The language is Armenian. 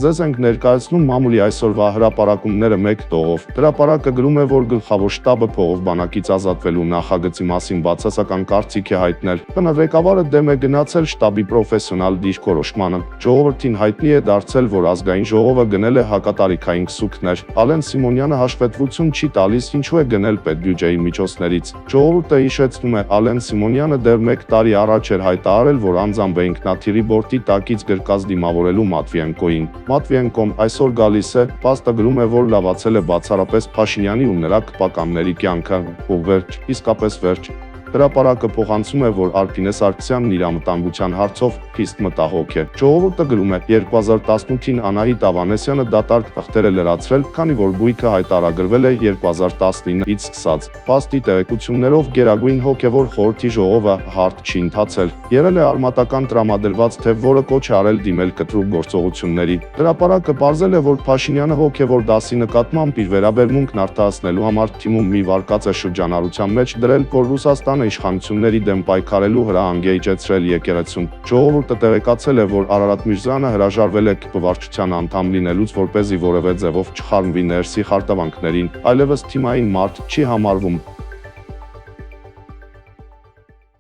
Ձեզ ենք ներկայացնում մամուլի այսօրվա հրապարակումները մեկ տողով։ Հրապարակը գրում է, որ գլխավոր շտաբը փողով բանակից ազատվելու նախագծի մասին բացասական կարծիք է հայտնել։ ՊՆ ղեկավարը դեմ է գնացել շտաբի պրոֆեսիոնալ դիրքորոշմանը։ Ժողովրդին հայտնի է դարձել, որ ազգային ժողովը գնել է հակատարիքային քսուքներ։ Ալեն Սիմոնյանը հաշվետվություն չի տալիս, ինչու է գնել պետբյուջեի միջոցներից։ Ժողովուրդը հիշեցնում է, Ալեն Սիմոնյանը դեռ 1 տարի առաջ էր հայտարարել, որ անձամբ է ինքնաթիռի բորտի տակից գրկած դիմավորելու Մատվիենկոին։ Մատվիենկոն այսօր գալիս է, փաստը գրում է, որ լավացել է բացառապես Փաշինյանի ու նրա կպականների կյանքը, ու վերջ, իսկապես վերջ։ Հրապարակը փոխանցում է, որ Արփինե Սարգսյանն իր անվտանգության հարցով խիստ մտահոգ է։ Ժողովուրդը գրում է, 2018-ին Անահիտ Ավանեսյանը դատարկ թղթեր է լրացրել, քանի որ բույքը հայտարարվել է 2019-ից սկսած։ Փաստի տեղեկություններով Գերագույն հոգևոր խորհրդի ժողովը հարթ չի ընթացել։ Եղել է արմատական տրամադրված թեւ, որը կոչ է արել դիմել կտրուկ գործողությունների։ Հրապարակը պարզել է, որ Փաշինյանը հոգևոր դասի նկատմամբ իր վերաբերմունքն արտահայտելու համար թիմում մի վարկած է շրջանառության մեջ դրել, որ Ռուսաստանը իշխանությունների դեմ պայքարելու հրահանգ է իջեցրել եկեղեցուն։ Ժողովուրդը տեղեկացել է, որ Արարատ Միրզոյանը հրաժարվել է ԿՊ վարչության անդամ լինելուց, որպեսզի որևէ ձևով չխառնվի ներսի խարտավանքներին, այլևս թիմային մարդ չի համարվում։